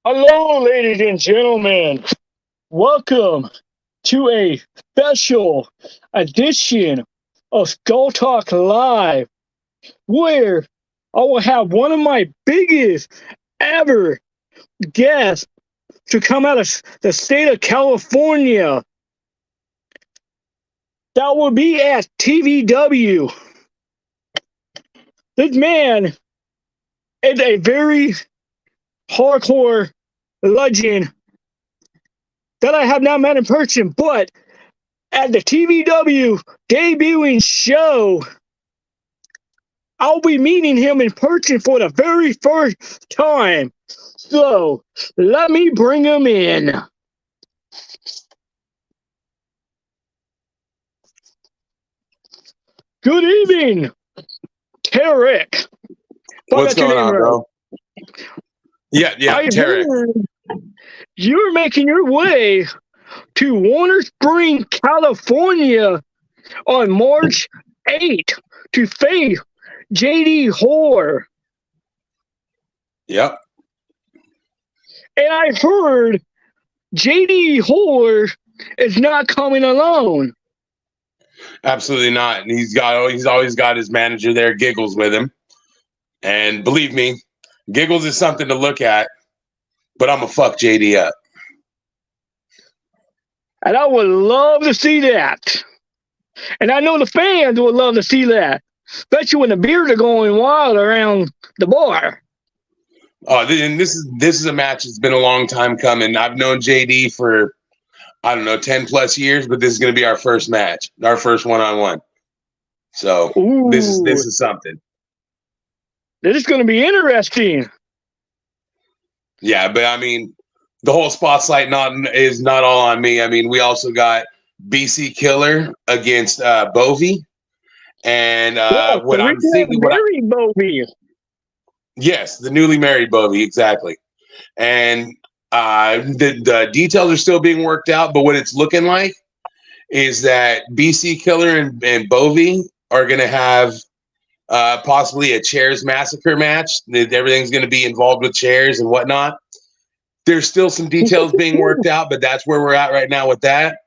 Hello, ladies and gentlemen. Welcome to a special edition of Skull Talk Live, where I will have one of my biggest ever guests to come out of the state of California. That will be at TVW. This man is a very hardcore legend that I have not met in person, but at the TVW debuting show, I'll be meeting him in person for the very first time. So let me bring him in. Good evening, Terex. What's going on, bro? Yeah, Terex. You're making your way to Warner Springs, California on March 8th to face JD Hoare. Yep. And I heard JD Hoare is not coming alone. Absolutely not. And he's always got his manager there, Giggles, with him. And believe me, Giggles is something to look at, but I'm going to fuck JD up. And I would love to see that. And I know the fans would love to see that, especially when the beers are going wild around the bar. Oh, and this is a match that's been a long time coming. I've known JD for, 10 plus years, but this is going to be our first match, our first one-on-one. So this is something. This is going to be interesting. Yeah, but I mean, the whole spotlight is not all on me. I mean, we also got BC Killer against Bovey, and what I'm thinking, Bovey. Yes, the newly married Bovey, exactly. And the details are still being worked out, but what it's looking like is that BC Killer and Bovey are going to have possibly a chairs massacre match. Everything's going to be involved with chairs and whatnot. There's still some details being worked out, but that's where we're at right now with that.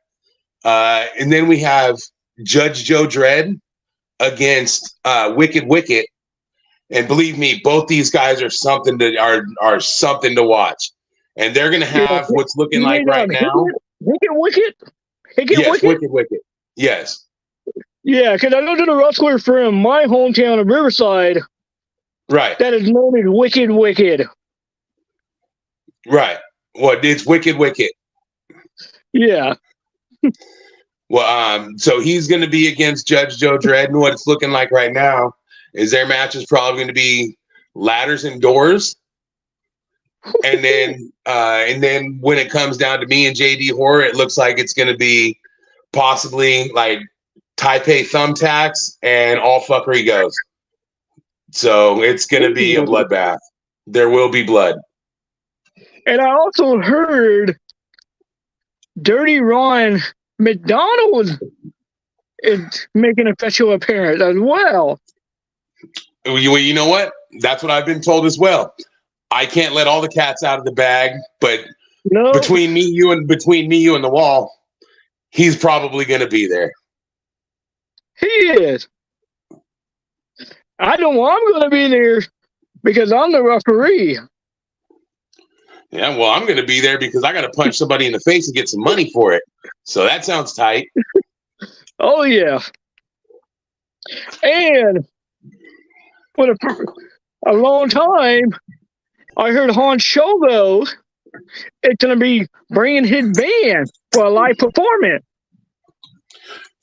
And then we have Judge Joe Dredd against Wicked Wicket. And believe me, both these guys are something to watch. And they're going to have what's looking like right now. Wicked? Yes, Wicked Wicket. Yes. Yeah, because I know there's a wrestler from my hometown of Riverside. Right. That is known as Wicked Wicked. Right. Well, it's Wicked Wicket. Yeah. Well, so he's going to be against Judge Joe Dredd, and what it's looking like right now is their match is probably going to be ladders and doors. And then when it comes down to me and JD Hoare, it looks like it's going to be possibly like Taipei thumbtacks and all fuckery goes. So it's going to be a bloodbath. There will be blood. And I also heard Dirty Ron McDonald is making a special appearance as well. Well, you know what? That's what I've been told as well. I can't let all the cats out of the bag, but between me, you, and the wall, he's probably going to be there. He is. I know I'm going to be there because I'm the referee. Yeah, well, I'm going to be there because I got to punch somebody in the face and get some money for it. So that sounds tight. Oh, yeah. And for a long time, I heard Han Solo is going to be bringing his band for a live performance.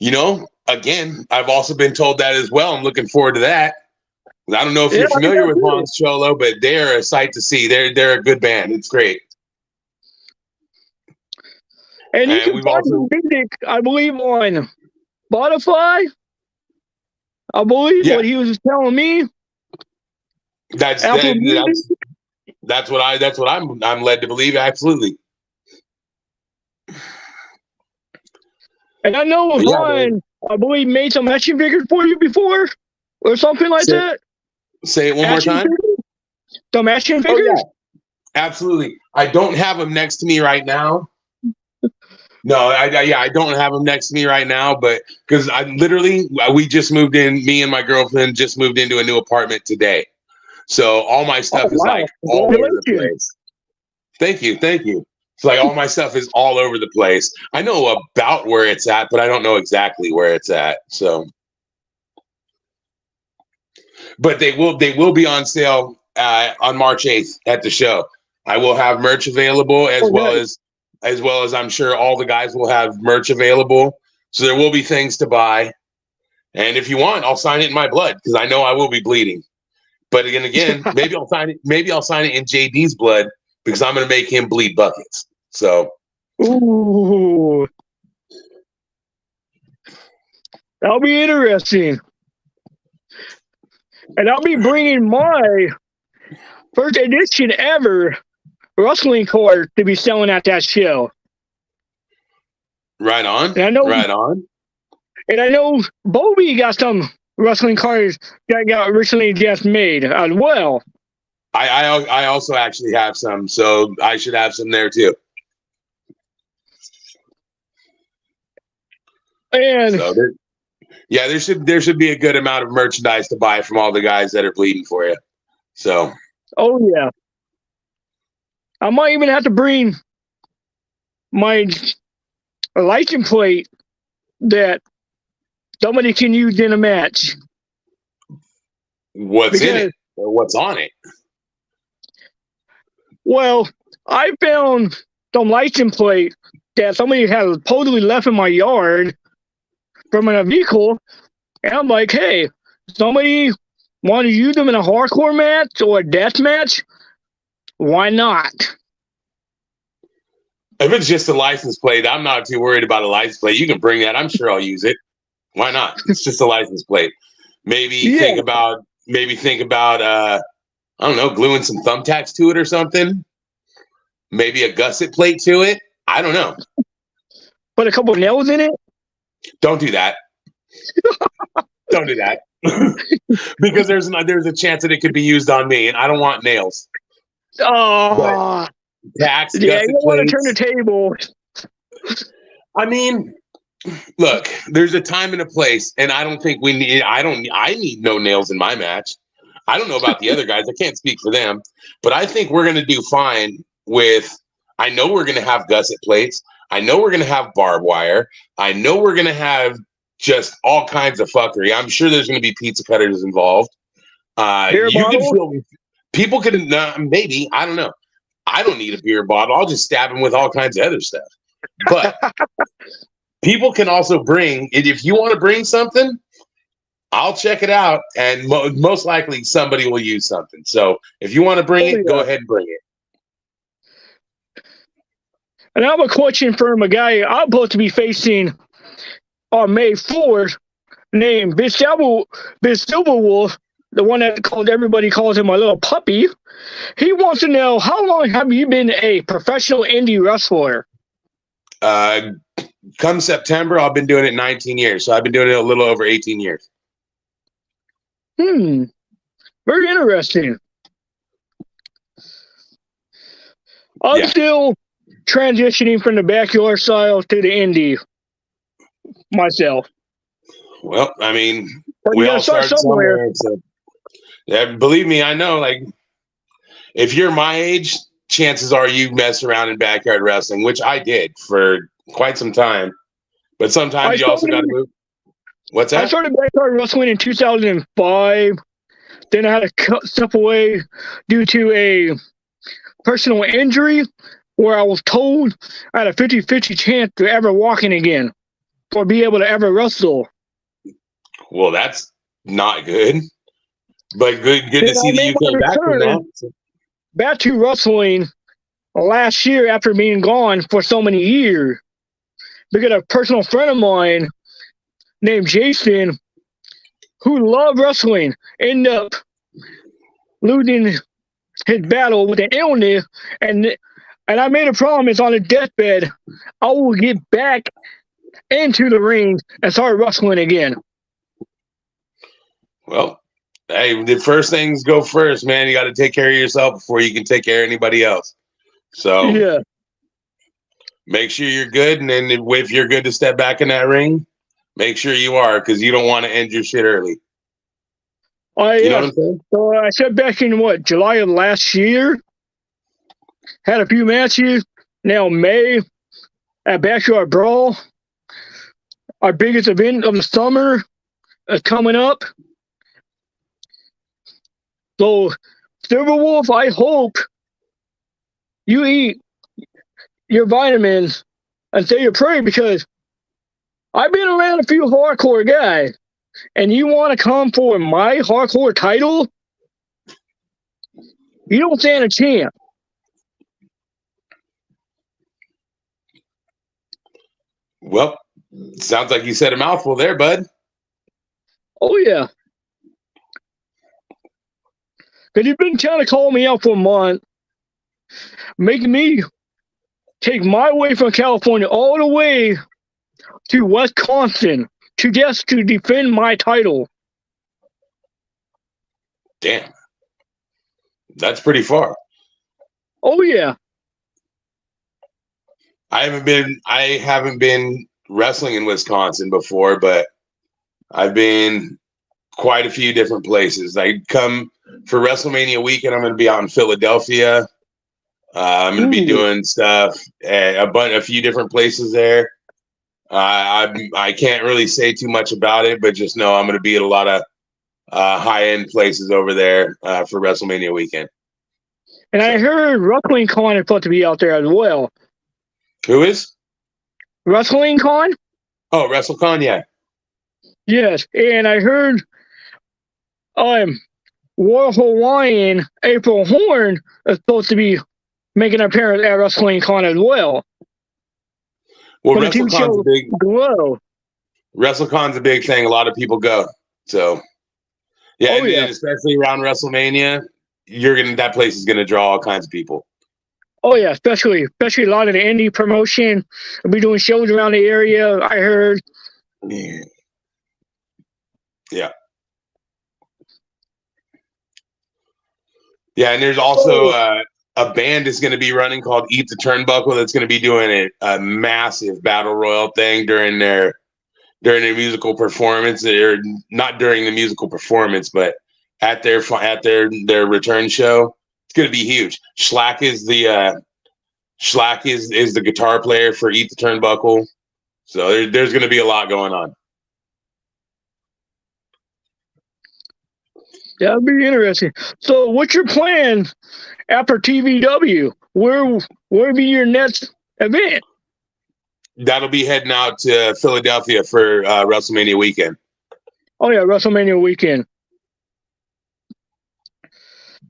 You know, again, I've also been told that as well. I'm looking forward to that. I don't know if you're familiar with Han Solo, but they're a sight to see. They're a good band. It's great. And you can find the music, I believe, on Spotify. I believe what he was telling me. That's what I'm led to believe. Absolutely. And I know Ron, I believe, made some action figures for you before, or something like that. Say it one more time. Some action figures. Oh, Absolutely. I don't have them next to me right now. No, I don't have them next to me right now, but because we just moved in. Me and my girlfriend just moved into a new apartment today, so all my stuff is like all over the place. Thank you. It's like all my stuff is all over the place. I know about where it's at, but I don't know exactly where it's at. So, but they will be on sale on March 8th at the show. I will have merch available as well as I'm sure all the guys will have merch available. So there will be things to buy. And if you want, I'll sign it in my blood because I know I will be bleeding. But again, maybe I'll sign it in JD's blood because I'm going to make him bleed buckets. So, ooh, that'll be interesting. And I'll be bringing my first edition ever wrestling card to be selling at that show. Right on. Right on. And I know Bobby got some wrestling cards that got recently just made as well. I also actually have some, so I should have some there too. And so there should be a good amount of merchandise to buy from all the guys that are bleeding for you. So. Oh yeah. I might even have to bring my license plate that somebody can use in a match. What's in it? Or what's on it? Well, I found some license plate that somebody had supposedly left in my yard from a vehicle, and I'm like, hey, somebody want to use them in a hardcore match or a death match? Why not? If it's just a license plate, I'm not too worried about a license plate. You can bring that. I'm sure I'll use it. Why not? It's just a license plate. Maybe think about I don't know, gluing some thumbtacks to it or something. Maybe a gusset plate to it. I don't know. Put a couple of nails in it? Don't do that. Don't do that. Because there's a chance that it could be used on me, and I don't want nails. Oh, tacks, yeah, you don't want to turn the table. I mean, look, there's a time and a place, and I don't think I need no nails in my match. I don't know about the other guys. I can't speak for them, but I think we're going to do fine with, I know we're going to have gusset plates. I know we're going to have barbed wire. I know we're going to have just all kinds of fuckery. I'm sure there's going to be pizza cutters involved. People can, maybe, I don't know. I don't need a beer bottle. I'll just stab them with all kinds of other stuff. But people can also bring, if you want to bring something, I'll check it out. And most likely somebody will use something. So if you want to bring it, go ahead and bring it. And I have a question from a guy I'm supposed to be facing on May 4th named Big Silverwolf, the one that everybody calls him my little puppy. He wants to know, how long have you been a professional indie wrestler? Come September, I've been doing it 19 years. So I've been doing it a little over 18 years. Very interesting. I'm still transitioning from the backyard style to the indie myself. Well, I mean, we all start somewhere. So, yeah, believe me, I know. Like, if you're my age, chances are you mess around in backyard wrestling, which I did for quite some time. But sometimes you also got to move. What's that? I started backyard wrestling in 2005. Then I had to step away due to a personal injury where I was told I had a 50-50 chance to ever walk in again or be able to ever wrestle. Well, that's not good. But good to see that you came back from that. Back to wrestling last year after being gone for so many years. Because a personal friend of mine named Jason, who loved wrestling, ended up losing his battle with an illness, and I made a promise on his deathbed I will get back into the ring and start wrestling again. Well, Hey, the first things go first, man. You got to take care of yourself before you can take care of anybody else. So Yeah. make sure you're good, and then if you're good to step back in that ring, make sure you are, because you don't want to end your shit early. You know what I'm saying? So I said back in July of last year, had a few matches. Now May at Backyard Brawl, our biggest event of the summer is coming up. So Silver Wolf, I hope you eat your vitamins and say your prayer, because I've been around a few hardcore guys, and you want to come for my hardcore title, you don't stand a chance. Well, sounds like you said a mouthful there, bud. Oh, yeah. Because you've been trying to call me out for a month, making me take my way from California all the way to Wisconsin to defend my title. Damn. That's pretty far. Oh, yeah. I haven't been wrestling in Wisconsin before, but I've been quite a few different places. I come for WrestleMania weekend. I'm going to be out in Philadelphia. I'm going to be doing stuff at a few different places there. I can't really say too much about it, but just know I'm going to be at a lot of high-end places over there for WrestleMania weekend. And I heard Wrestling Con is supposed to be out there as well. Who is? Wrestling Con? Oh, WrestleCon, yeah. Yes, and I heard Royal Hawaiian April Horn is supposed to be making an appearance at Wrestling Con as well. Well, WrestleCon's a big thing. A lot of people go. So, yeah, and especially around WrestleMania, that place is gonna draw all kinds of people. Oh yeah, especially a lot of the indie promotion. We'll be doing shows around the area, I heard. Yeah. Yeah, and there's also a band is going to be running called Eat the Turnbuckle that's going to be doing a massive battle royal thing during their musical performance, or not during the musical performance, but at their return show. It's going to be huge. Schlack is the guitar player for Eat the Turnbuckle, so there's going to be a lot going on. That'd be interesting. So, what's your plan after TVW? Where be your next event? That'll be heading out to Philadelphia for WrestleMania weekend. Oh yeah, WrestleMania weekend.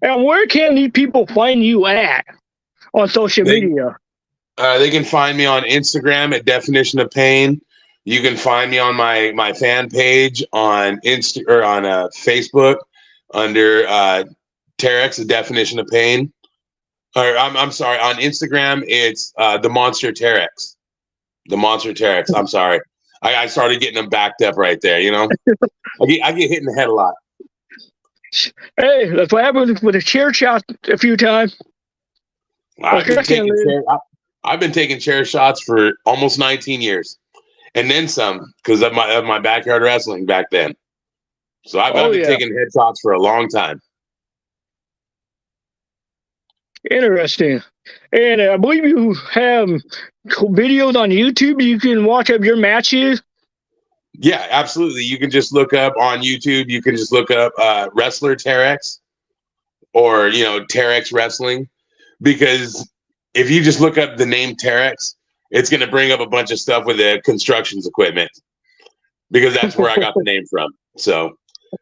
And where can these people find you at on social media? They can find me on Instagram at Definition of Pain. You can find me on my fan page on Facebook under Terex, The Definition of Pain. Or I'm sorry, on Instagram it's the Monster Terex. The Monster Terex. I'm sorry. I started getting them backed up right there, you know? I get hit in the head a lot. Hey, that's what happened with a chair shot a few times. I've been taking chair shots for almost 19 years. And then some, because of my backyard wrestling back then. So I've been taking headshots for a long time. Interesting. And I believe you have videos on YouTube. You can watch up your matches. Yeah, absolutely. You can just look up on YouTube. You can just look up Wrestler Terex, or Terex Wrestling, because if you just look up the name Terex, it's going to bring up a bunch of stuff with the constructions equipment, because that's where I got the name from. So,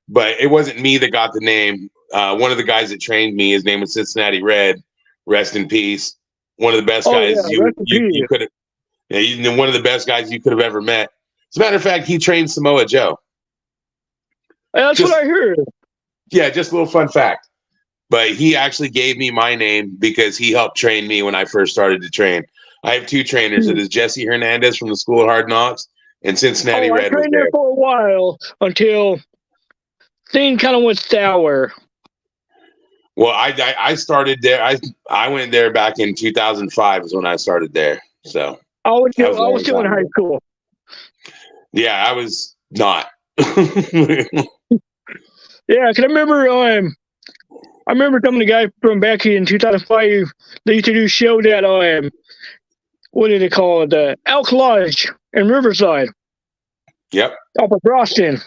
but it wasn't me that got the name. One of the guys that trained me, his name was Cincinnati Red. Rest in peace. One of the best guys you could have. Yeah, one of the best guys you could have ever met. As a matter of fact, he trained Samoa Joe. That's what I heard. Yeah, just a little fun fact. But he actually gave me my name because he helped train me when I first started to train. I have two trainers. It is Jesse Hernandez from the School of Hard Knocks and Cincinnati Red. I trained there for a while until thing kind of went sour. Well, I started there. I went there back in 2005 is when I started there. So I was that was a long still in time high ago. school. Yeah, I was not. Yeah, because I remember some of the guys from back in 2005. They used to do a show that what did they call it? The Elk Lodge in Riverside, Yep. up at Boston,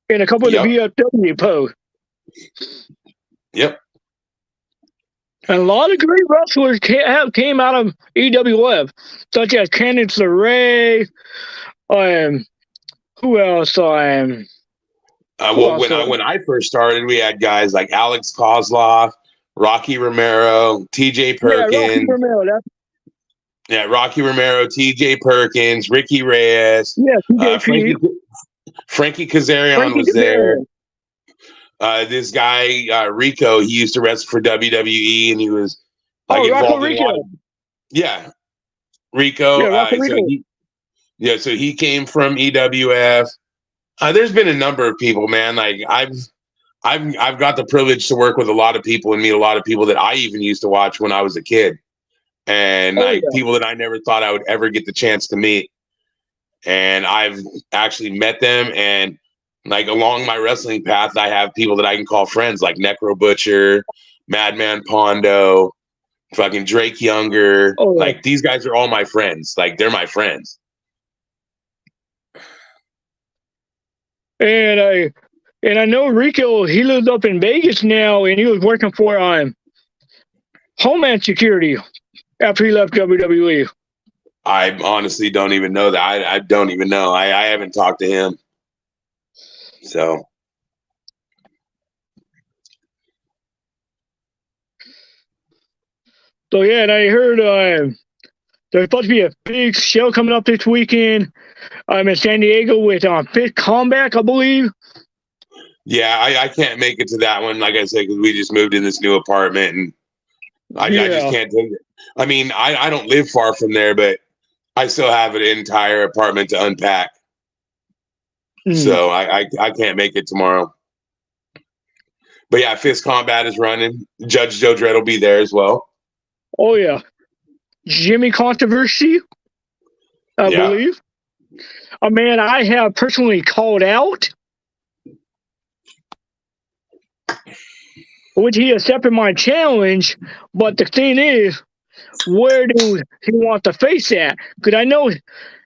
and a couple of the Yep. VFW posts. Yep. And a lot of great wrestlers came out of EWF, such as Candice LeRae. Who else? Well, when I first started, we had guys like Alex Kozlov, Rocky Romero, T.J. Perkins. Yeah, Rocky Romero. Rocky Romero, T.J. Perkins, Ricky Reyes. Yeah, TJP. Frankie Kazarian was there. This guy Rico, he used to wrestle for WWE, and he was involved in a lot of, Rico. Rico. So he came from EWF. There's been a number of people, man. Like I've got the privilege to work with a lot of people and meet a lot of people that I even used to watch when I was a kid, and people that I never thought I would ever get the chance to meet, and I've actually met them. And like along my wrestling path, I have people that I can call friends, like Necro Butcher, Madman Pondo, fucking Drake Younger. Like these guys are all my friends. Like they're my friends. And I know Rico, he lives up in Vegas now, and he was working for Homeland Security after he left WWE. I honestly don't even know that. I don't even know. I haven't talked to him. So yeah, and I heard there's supposed to be a big show coming up this weekend. I'm in San Diego with Fifth Combat, I believe. Yeah, I can't make it to that one, like I said, because we just moved in this new apartment, and I just can't take it. I mean, I don't live far from there, but I still have an entire apartment to unpack. So I can't make it tomorrow. But yeah, Fist Combat is running. Judge Joe Dredd will be there as well. Oh yeah, Jimmy Controversy, I believe. A man I have personally called out, which he accepted my challenge. But the thing is, where do he want to face at? Because I know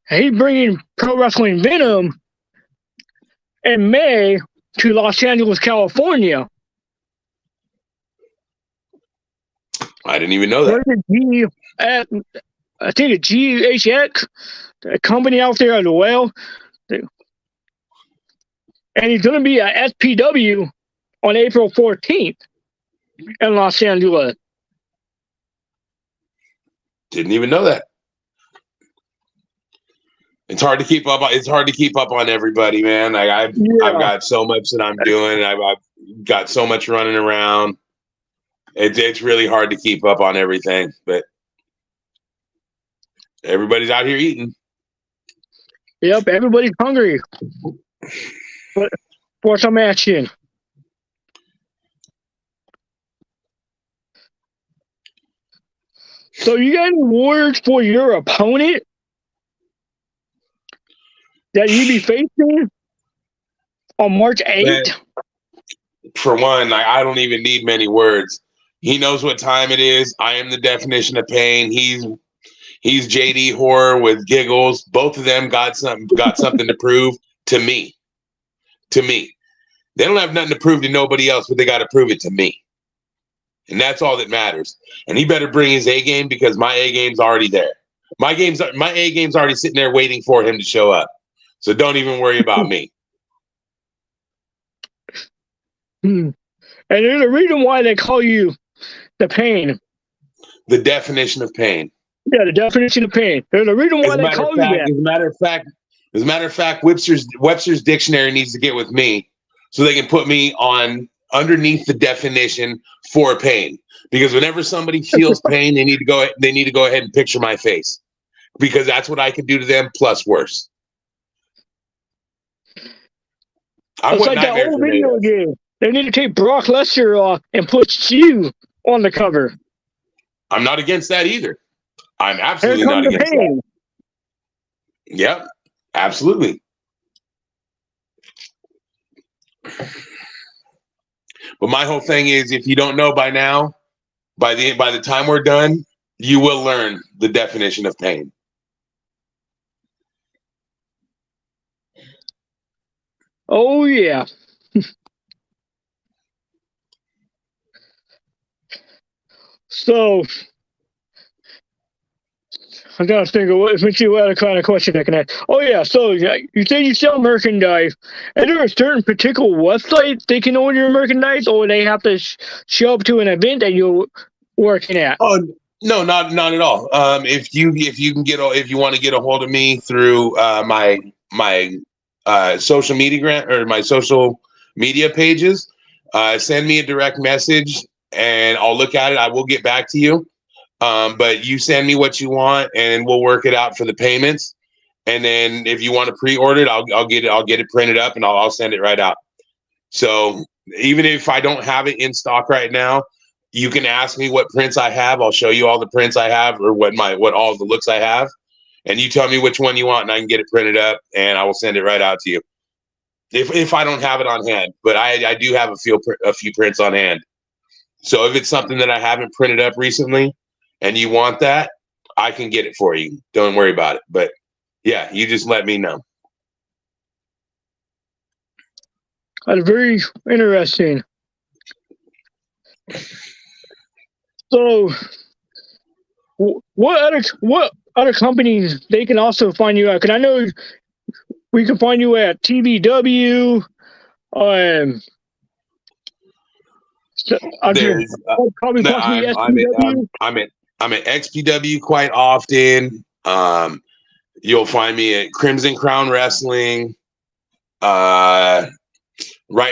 he's bringing Pro Wrestling Venom in May to Los Angeles, California. I didn't even know that. I think the GHX, a company out there as well. And he's going to be at SPW on April 14th in Los Angeles. Didn't even know that. It's hard to keep up. It's hard to keep up on everybody, man. Like I've got so much that I'm doing. I've got so much running around. It's really hard to keep up on everything, but everybody's out here eating. Yep, everybody's hungry for some action. So you got any words for your opponent that you be facing on March 8th? For one, I don't even need many words. He knows what time it is. I am the definition of pain. He's JD Horror with giggles. Both of them got something to prove to me. To me. They don't have nothing to prove to nobody else, but they got to prove it to me. And that's all that matters. And he better bring his A game, because my A game's already there. My A game's already sitting there waiting for him to show up. So don't even worry about me. And there's a reason why they call you the pain. The definition of pain. Yeah, the definition of pain. There's a reason why they call you that. As a matter of fact, Webster's dictionary needs to get with me so they can put me on underneath the definition for pain. Because whenever somebody feels pain, they need to go ahead and picture my face, because that's what I can do to them plus worse. I'm It's what like that Nightmare old video Tornado. game. They need to take Brock Lesnar off and put you on the cover. I'm not against that either. I'm Here absolutely comes not the against that. pain. Yep, absolutely. But my whole thing is, if you don't know by now, by the time we're done, you will learn the definition of pain. Oh yeah. So I'm trying to think of let me see what other kind of question I can ask. Oh yeah, so you say you sell merchandise. Is there a certain particular website they can order your merchandise, or they have to show up to an event that you're working at? Oh no, not at all. If you if you want to get a hold of me through my social media my social media pages, send me a direct message and I'll look at it. I will get back to you. But you send me what you want and we'll work it out for the payments. And then if you want to pre-order it, I'll get it printed up and I'll send it right out. So even if I don't have it in stock right now, you can ask me what prints I have. I'll show you all the prints I have or what all the looks I have. And you tell me which one you want and I can get it printed up and I will send it right out to you. If I don't have it on hand, but I do have a few prints on hand. So if it's something that I haven't printed up recently and you want that, I can get it for you. Don't worry about it. But yeah, you just let me know. That's very interesting. So, what other companies they can also find you at? Because I know we can find you at TVW. There's Probably no, possibly I'm SPW. I'm at XPW quite often. You'll find me at Crimson Crown Wrestling. Right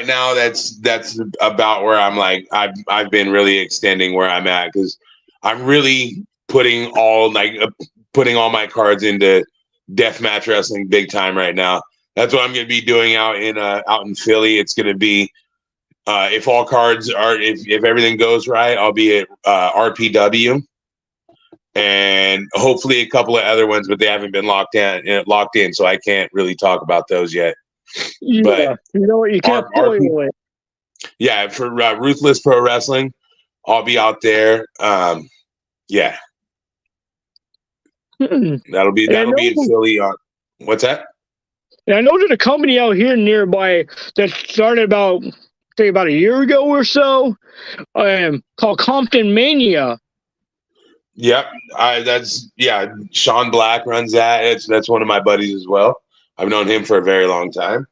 now, that's about where I'm like I've been really extending where I'm at because I'm really putting all my cards into deathmatch wrestling big time right now. That's what I'm going to be doing out in Philly. It's going to be if all cards are if everything goes right, I'll be at RPW and hopefully a couple of other ones, but they haven't been locked in, so I can't really talk about those yet. Yeah, But you know what? You can't spoil it. Yeah, for Ruthless Pro Wrestling, I'll be out there. Yeah, that'll be in Philly. What's that? And I know there's a company out here nearby that started about a year ago or so, called Compton Mania. Yep, Sean Black runs that. That's one of my buddies as well. I've known him for a very long time.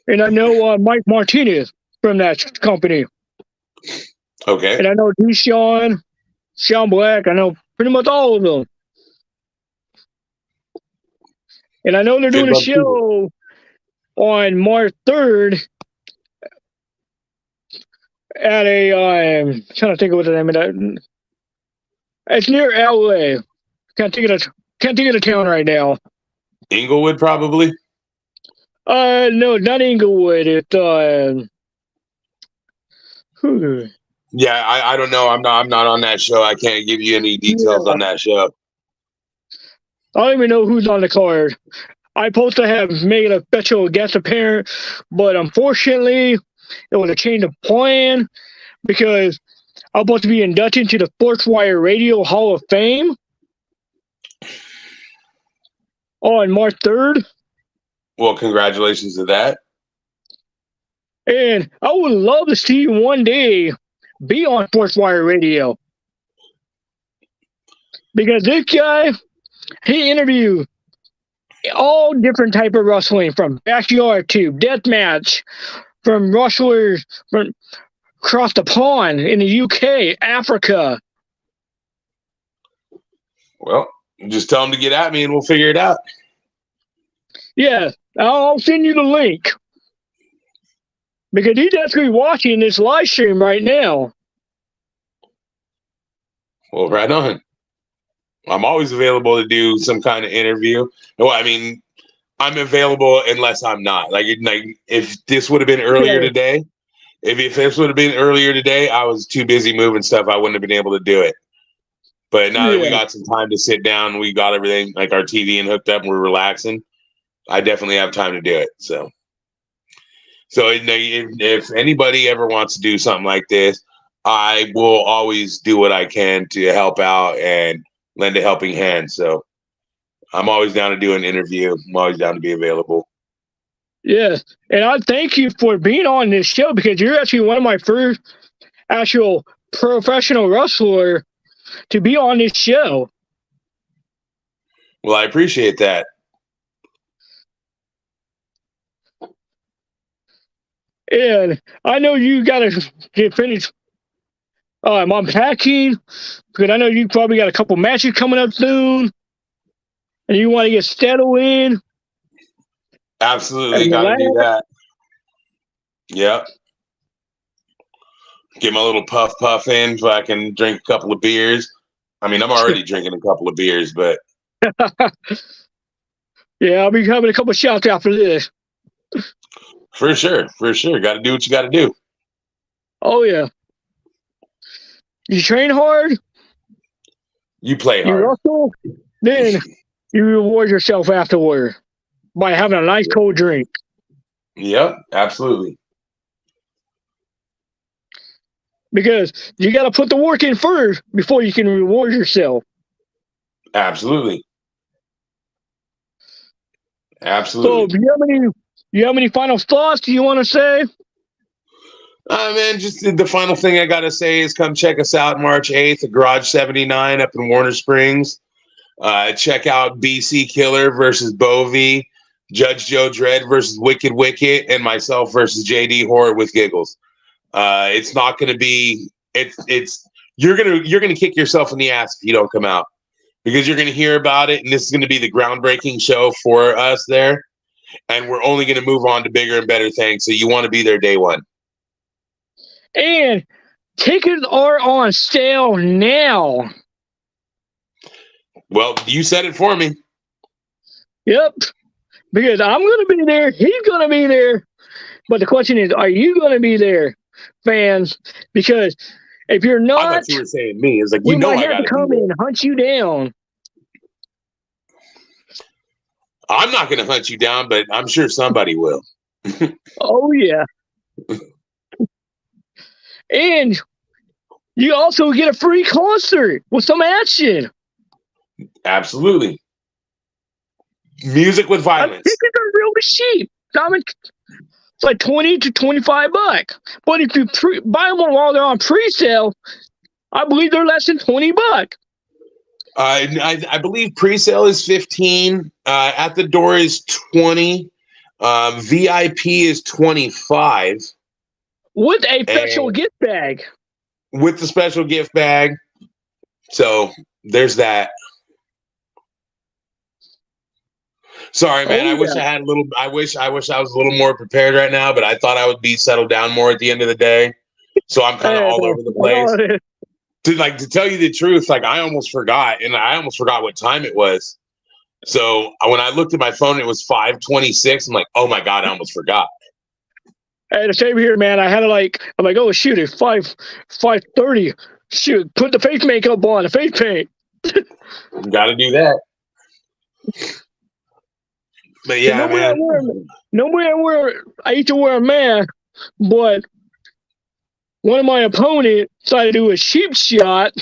And I know Mike Martinez from that company. Okay. And I know Deshaun, Sean Black. I know pretty much all of them. And I know they're doing a show on March 3rd at I'm trying to think of what the name of that. It's near LA. Can't think of the town right now. Inglewood, probably. No, not Inglewood. It's Yeah, I don't know. I'm not on that show. I can't give you any details on that show. I don't even know who's on the card. I supposed to have made a special guest appearance, but unfortunately, it was a change of plan because I'm supposed to be inducted to the Sportswire Radio Hall of Fame on March 3rd. Well, congratulations to that. And I would love to see you one day be on Sportswire Radio. Because this guy, he interviewed all different type of wrestling, from backyard to deathmatch, from wrestlers from across the pond in the UK, Africa. Well, just tell him to get at me and we'll figure it out. Yeah, I'll send you the link. Because he's actually watching this live stream right now. Well, right on. I'm always available to do some kind of interview. Well, I mean, I'm available unless I'm not. Like if this would have been earlier today, if this would have been earlier today, I was too busy moving stuff. I wouldn't have been able to do it. But now that we got some time to sit down, we got everything like our TV and hooked up, and we're relaxing. I definitely have time to do it. So if anybody ever wants to do something like this, I will always do what I can to help out and lend a helping hand. So I'm always down to do an interview. I'm always down to be available. Yes. And I thank you for being on this show, because you're actually one of my first actual professional wrestler to be on this show. Well, I appreciate that. And I know you got to get finished unpacking, because I know you probably got a couple matches coming up soon, and you want to get settled in. Absolutely, got to do that. Yep. Get my little puff in so I can drink a couple of beers. I mean, I'm already drinking a couple of beers, but yeah, I'll be having a couple of shots after this. For sure. Got to do what you got to do. Oh yeah. You train hard. You play hard. You wrestle, then you reward yourself afterward by having a nice cold drink. Yep, absolutely. Because you got to put the work in first before you can reward yourself. Absolutely. So, do you have any final thoughts you want to say? Man, just the final thing I got to say is come check us out March 8th at Garage 79 up in Warner Springs. Check out BC Killer versus Bovey, Judge Joe Dredd versus Wicked Wicket, and myself versus JD Horror with Giggles. It's not going to be. You're gonna kick yourself in the ass if you don't come out, because you're going to hear about it, and this is going to be the groundbreaking show for us there, and we're only going to move on to bigger and better things. So you want to be there day one. And tickets are on sale now. Well, you said it for me. Yep. Because I'm going to be there. He's going to be there. But the question is, are you going to be there, fans? Because if you're not, I thought you were saying me. It's like, we I might got have to come in and hunt you down. I'm not going to hunt you down, but I'm sure somebody will. Oh, yeah. And you also get a free concert with some action. Absolutely. Music with violence. Tickets are really cheap. It's like $20 to $25. But if you buy them while they're on pre-sale, I believe they're less than $20. I believe pre-sale is $15. At the door is $20. VIP is $25. With a special gift bag. With the special gift bag. So there's that. Sorry, man. I wish I had a little. I wish I was a little more prepared right now, but I thought I would be settled down more at the end of the day. So I'm kind of all over the place. To tell you the truth, like I almost forgot, and I almost forgot what time it was. So when I looked at my phone, it was 5:26. I'm like, oh my god, I almost forgot. Hey, the same here, man. I had to I'm like, oh shoot, it's 5:30. Shoot, put the face makeup on, the face paint. Got to do that. But yeah, man. I used to wear a mask, but one of my opponents decided to do a sheep shot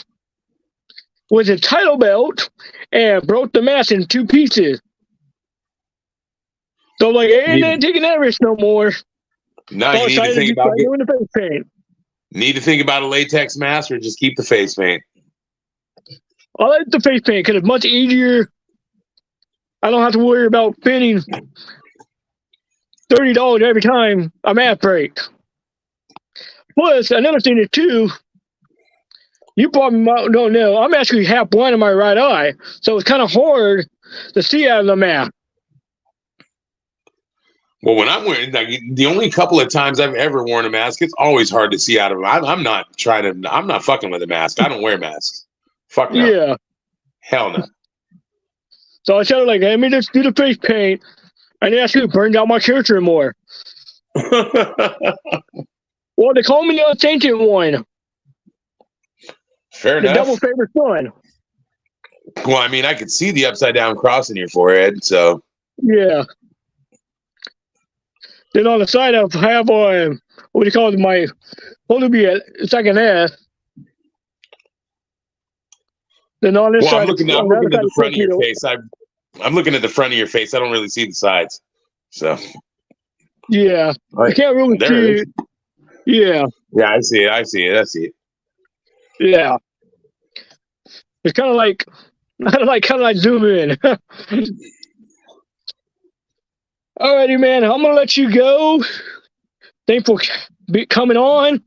with a title belt and broke the mask in 2 pieces. So I'm like, ain't not taking that risk no more. No, you need to think about doing the face paint. Need to think about a latex mask or just keep the face paint. I like the face paint because it's much easier. I don't have to worry about spending $30 every time I'm at break. Plus, another thing is too, you probably don't know, I'm actually half blind in my right eye, so it's kind of hard to see out of the mask. Well, when I'm wearing, the only couple of times I've ever worn a mask, it's always hard to see out of them. I'm not fucking with a mask. I don't wear masks. Fuck no. Yeah. Hell no. So I said, let me just do the face paint. And it actually burned out my character more. Well, they call me the Untainted One. Fair the enough. double favorite son. Well, I mean, I could see the upside down cross in your forehead, so. Yeah. Then on the side, I have what do you call it? My supposed to be it's like an S. Then on this side, I'm looking at the front of your face. I'm looking at the front of your face. I don't really see the sides, so. Yeah, you can't really see it. Yeah. Yeah, I see it. Yeah. It's kind of like zoom in. Alrighty, man. I'm gonna let you go. Thanks for coming on,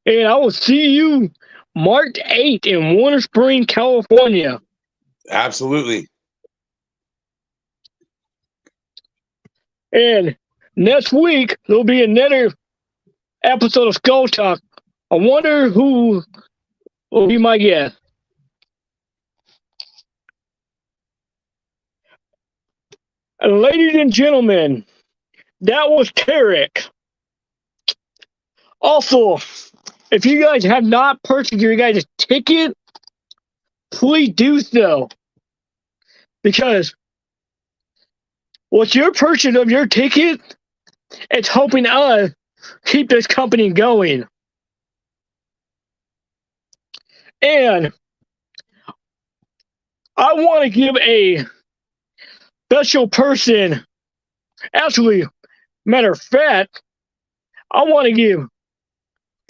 and I will see you March 8th in Warner Springs, California. Absolutely. And next week there'll be another episode of Skull Talk. I wonder who will be my guest. And ladies and gentlemen, that was Terex. Also, if you guys have not purchased your guys' ticket, please do so. Because with your purchase of your ticket, it's helping us keep this company going. And I want to give a special person, actually, matter of fact, I want to give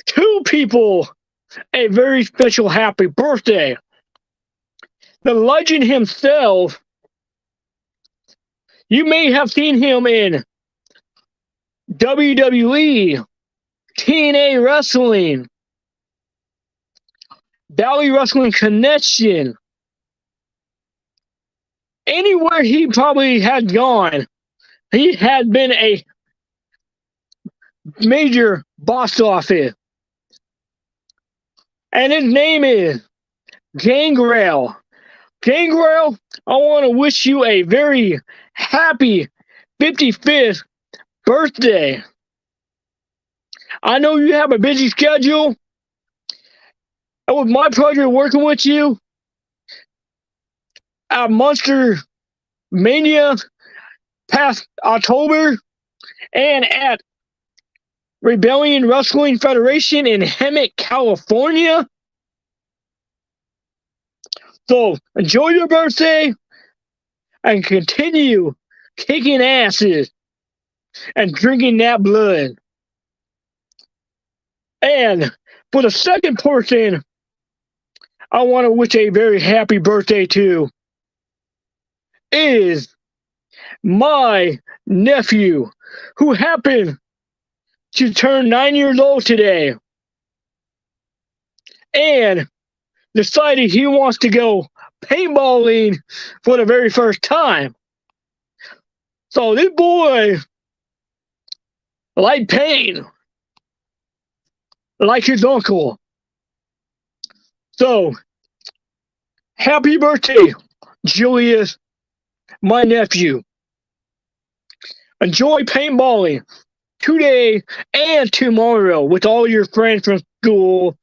2 people a very special happy birthday. The legend himself, you may have seen him in WWE, TNA Wrestling, Valley Wrestling Connection. Anywhere he probably had gone, he had been a major box office. And his name is Gangrel. Gangrel, I want to wish you a very happy 55th birthday. I know you have a busy schedule. It was my pleasure working with you at Monster Mania past October and at Rebellion Wrestling Federation in Hemet, California. So enjoy your birthday and continue kicking asses and drinking that blood. And for the second person, I want to wish a very happy birthday to is my nephew, who happened to turn 9 years old today and decided he wants to go paintballing for the very first time. So this boy like paint, like his uncle. So happy birthday, Julius, my nephew. Enjoy paintballing today and tomorrow with all your friends from school.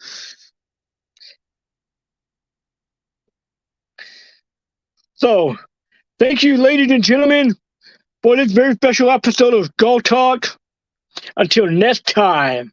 So, thank you, ladies and gentlemen, for this very special episode of Go Talk. Until next time.